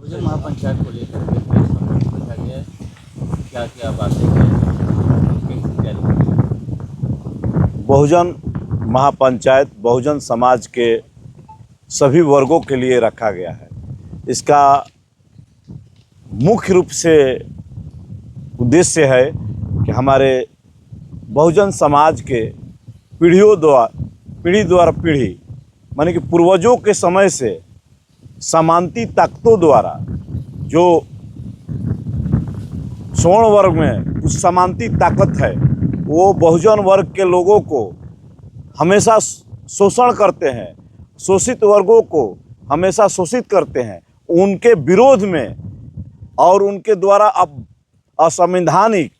बहुजन महापंचायत को लेकर के प्रेस कॉन्फ्रेंस रखा गया है। क्या क्या बातें कही कैसी तैयारी की गई? बहुजन महापंचायत बहुजन समाज के सभी वर्गों के लिए रखा गया है। इसका मुख्य रूप से उद्देश्य है कि हमारे बहुजन समाज के पीढ़ी द्वारा पीढ़ी माने कि पूर्वजों के समय से समांती ताकतों द्वारा जो स्वर्ण वर्ग में कुछ समांती ताकत है वो बहुजन वर्ग के लोगों को हमेशा शोषण करते हैं, शोषित वर्गों को हमेशा शोषित करते हैं। उनके विरोध में और उनके द्वारा अब असंवैधानिक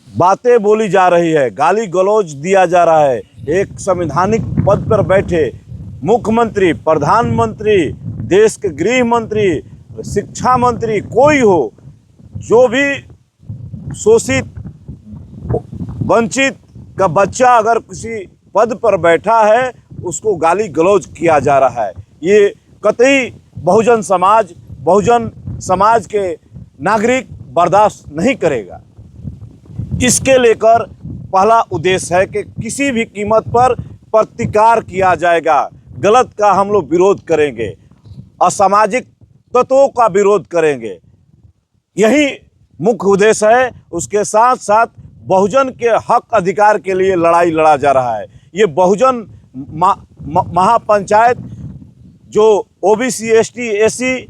बातें बोली जा रही है, गाली गलौज दिया जा रहा है। एक संवैधानिक पद पर बैठे मुख्यमंत्री, प्रधानमंत्री, देश के गृह मंत्री, शिक्षा मंत्री, कोई हो, जो भी शोषित वंचित का बच्चा अगर किसी पद पर बैठा है उसको गाली गलौज किया जा रहा है। ये कतई बहुजन समाज के नागरिक बर्दाश्त नहीं करेगा। इसके लेकर पहला उद्देश्य है कि किसी भी कीमत पर प्रतिकार किया जाएगा। गलत का हम लोग विरोध करेंगे, असामाजिक तत्वों का विरोध करेंगे, यही मुख्य उद्देश्य है। उसके साथ साथ बहुजन के हक अधिकार के लिए लड़ाई लड़ा जा रहा है। ये बहुजन महापंचायत जो ओबीसी, एसटी, एससी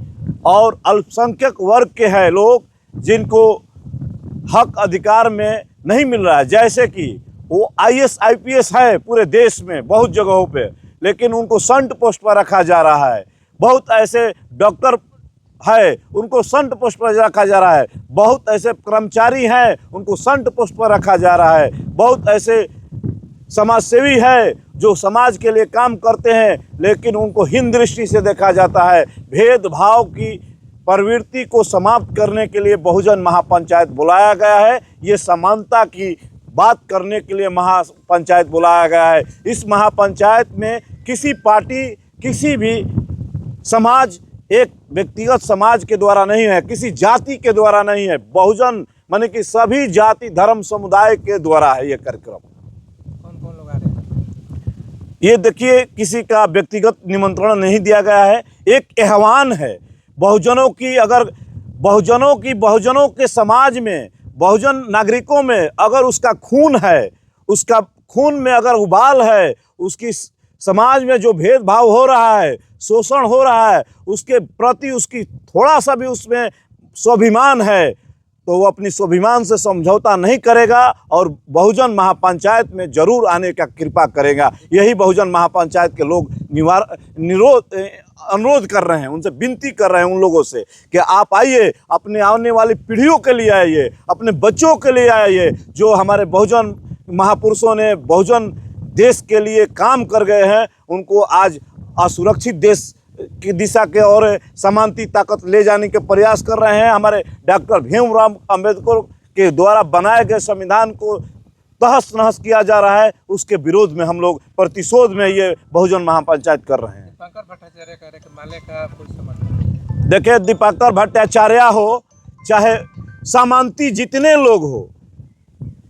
और अल्पसंख्यक वर्ग के हैं लोग जिनको हक अधिकार में नहीं मिल रहा है, जैसे कि वो आईएएस आईपीएस है पूरे देश में बहुत जगहों पे, लेकिन उनको संट पोस्ट पर रखा जा रहा है। बहुत ऐसे डॉक्टर है उनको संट पोस्ट पर रखा जा रहा है। बहुत ऐसे कर्मचारी हैं उनको संट पोस्ट पर रखा जा रहा है। बहुत ऐसे समाजसेवी है जो समाज के लिए काम करते हैं, लेकिन उनको हीन दृष्टि से देखा जाता है। भेदभाव की प्रवृत्ति को समाप्त करने के लिए बहुजन महापंचायत बुलाया गया है। ये समानता की बात करने के लिए महापंचायत बुलाया गया है। इस महापंचायत में किसी पार्टी, किसी भी समाज, एक व्यक्तिगत समाज के द्वारा नहीं है, किसी जाति के द्वारा नहीं है। बहुजन माने कि सभी जाति धर्म समुदाय के द्वारा है ये कार्यक्रम। कौन कौन लोग आ रहे हैं? ये देखिए, किसी का व्यक्तिगत निमंत्रण नहीं दिया गया है। एक आह्वान है बहुजनों के समाज में, बहुजन नागरिकों में अगर उसका खून है, उसका खून में अगर उबाल है, उसकी समाज में जो भेदभाव हो रहा है, शोषण हो रहा है, उसके प्रति उसकी थोड़ा सा भी उसमें स्वाभिमान है, तो वो अपनी स्वाभिमान से समझौता नहीं करेगा और बहुजन महापंचायत में जरूर आने का कृपा करेगा। यही बहुजन महापंचायत के लोग अनुरोध कर रहे हैं, उनसे विनती कर रहे हैं उन लोगों से कि आप आइए, अपने आने वाली पीढ़ियों के लिए आइए, अपने बच्चों के लिए आइए। जो हमारे बहुजन महापुरुषों ने बहुजन देश के लिए काम कर गए हैं, उनको आज असुरक्षित देश की दिशा के और समानती ताकत ले जाने के प्रयास कर रहे हैं। हमारे डॉक्टर भीमराव अंबेडकर के द्वारा बनाए गए संविधान को तहस नहस किया जा रहा है, उसके विरोध में हम लोग प्रतिशोध में ये बहुजन महापंचायत कर रहे हैं। दीपाकर भट्टाचार्य माले का कोई संबंध? देखिए, दीपाकर भट्टाचार्य हो चाहे समांती जितने लोग हो,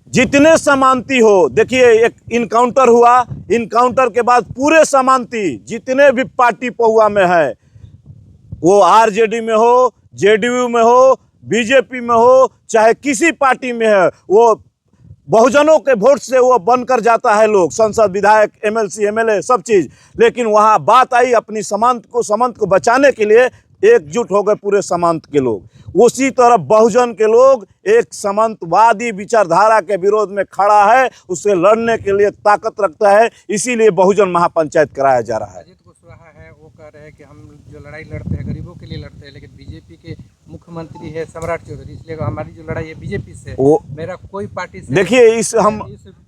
जितने समांती हो, देखिए एक इनकाउंटर हुआ, इनकाउंटर के बाद पूरे समांती जितने भी पार्टी पहुआ में है, वो आरजेडी में हो, जेडीयू में हो, बीजेपी में हो, चाहे किसी पार्टी में है, वो बहुजनों के वोट से वो बनकर जाता है लोग, संसद, विधायक, एमएलसी, एमएलए, सब चीज़। लेकिन वहाँ बात आई अपनी समांत को बचाने के लिए एकजुट हो गए पूरे समांत के लोग। उसी तरह बहुजन के लोग एक समांतवादी विचारधारा के विरोध में खड़ा है, उससे लड़ने के लिए ताकत रखता है। इसीलिए बहुजन महापंचायत कराया जा रहा है। अजीत कुशवाहा है, वो कह रहे हैं कि हम जो लड़ाई लड़ते हैं गरीबों के लिए लड़ते हैं, लेकिन बीजेपी के मुख्यमंत्री है सम्राट चौधरी, इसलिए हमारी जो लड़ाई है बीजेपी से, मेरा कोई पार्टी से। देखिए, इस हम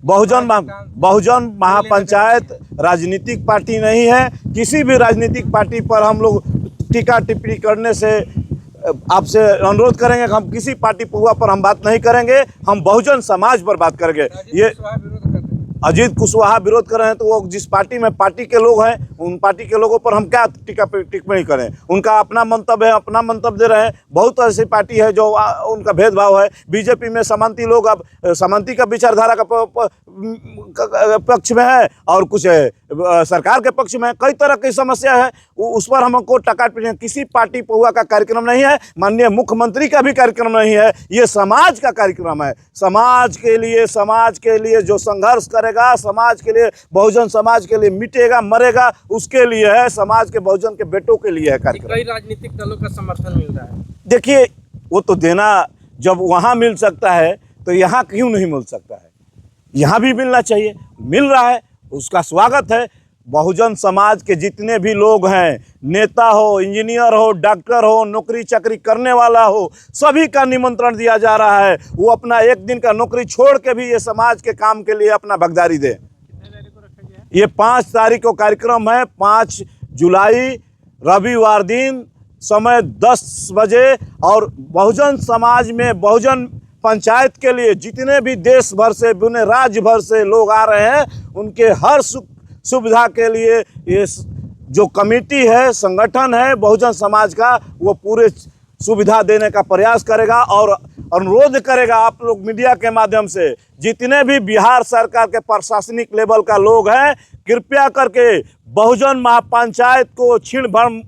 बहुजन महापंचायत राजनीतिक पार्टी नहीं है। किसी भी राजनीतिक पार्टी पर हम लोग टीका टिप्पणी करने से आपसे अनुरोध करेंगे कि हम किसी पार्टी पहुआ पर हम बात नहीं करेंगे, हम बहुजन समाज पर बात करेंगे। ये अजीत कुशवाहा विरोध कर रहे हैं तो वो जिस पार्टी में पार्टी के लोग हैं उन पार्टी के लोगों पर हम क्या टिप्पणी करें। उनका अपना मंतव्य है, अपना मंतव्य दे रहे हैं। बहुत ऐसी पार्टी है जो उनका भेदभाव है। बीजेपी में समांती लोग अब समांती का विचारधारा का पक्ष में है और कुछ सरकार के पक्ष में है। कई तरह की समस्या है, उस पर हमको टकाटपटी। किसी पार्टी पहुआ का कार्यक्रम नहीं है, माननीय मुख्यमंत्री का भी कार्यक्रम नहीं है, ये समाज का कार्यक्रम है। समाज के लिए जो संघर्ष करेगा, समाज के लिए, बहुजन समाज के लिए मिटेगा मरेगा, उसके लिए है, समाज के बहुजन के बेटों के लिए है कार्यक्रम। कई राजनीतिक दलों का समर्थन मिल रहा है। देखिए वो तो देना जब वहाँ मिल सकता है तो यहाँ क्यों नहीं मिल सकता है, यहाँ भी मिलना चाहिए। मिल रहा है, उसका स्वागत है। बहुजन समाज के जितने भी लोग हैं, नेता हो, इंजीनियर हो, डॉक्टर हो, नौकरी चाकरी करने वाला हो, सभी का निमंत्रण दिया जा रहा है। वो अपना एक दिन का नौकरी छोड़ के भी ये समाज के काम के लिए अपना भागीदारी दे। ये 5 तारीख को कार्यक्रम है, 5 जुलाई रविवार दिन, समय 10 बजे। और बहुजन समाज में बहुजन पंचायत के लिए जितने भी देश भर से, पूरे राज्य भर से लोग आ रहे हैं, उनके हर सुविधा के लिए ये जो कमेटी है, संगठन है बहुजन समाज का, वो पूरे सुविधा देने का प्रयास करेगा। और अनुरोध करेगा आप लोग मीडिया के माध्यम से, जितने भी बिहार सरकार के प्रशासनिक लेवल का लोग हैं, कृपया करके बहुजन महापंचायत को छीण भर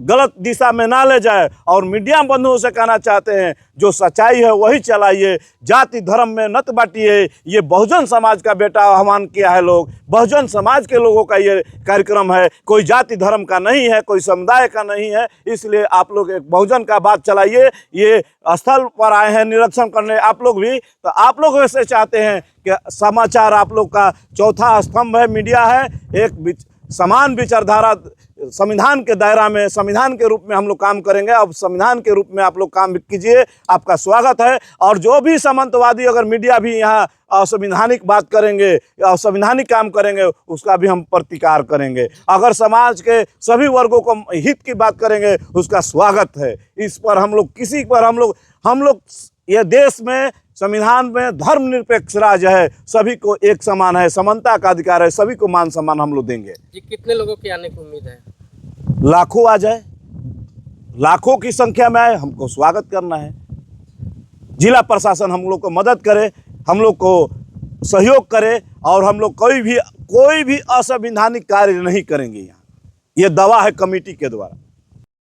गलत दिशा में ना ले जाए। और मीडिया बंधुओं से कहना चाहते हैं, जो सच्चाई है वही चलाइए, जाति धर्म में नत बांटिए। ये बहुजन समाज का बेटा आह्वान किया है लोग, बहुजन समाज के लोगों का ये कार्यक्रम है, कोई जाति धर्म का नहीं है, कोई समुदाय का नहीं है। इसलिए आप लोग एक बहुजन का बात चलाइए। ये स्थल पर आए हैं निरीक्षण करने आप लोग भी, तो आप लोग वैसे चाहते हैं कि समाचार आप लोग का चौथा स्तंभ है, मीडिया है, एक समान विचारधारा संविधान के दायरा में, संविधान के रूप में हम लोग काम करेंगे। अब संविधान के रूप में आप लोग काम कीजिए, आपका स्वागत है। और जो भी सामंतवादी अगर मीडिया भी यहाँ असंवैधानिक बात करेंगे या असंवैधानिक काम करेंगे, उसका भी हम प्रतिकार करेंगे। अगर समाज के सभी वर्गों को हित की बात करेंगे, उसका स्वागत है। इस पर हम लोग किसी पर हम लोग ये देश में, संविधान में धर्मनिरपेक्ष राज्य है, सभी को एक समान है, समानता का अधिकार है, सभी को मान सम्मान हम लोग देंगे। जी, कितने लोगों की आने की उम्मीद है? लाखों आ जाए, लाखों की संख्या में आए, हमको स्वागत करना है। जिला प्रशासन हम लोग को मदद करे, हम लोग को सहयोग करे, और हम लोग कोई भी असंवैधानिक कार्य नहीं करेंगे। यहाँ ये दावा है कमेटी के द्वारा।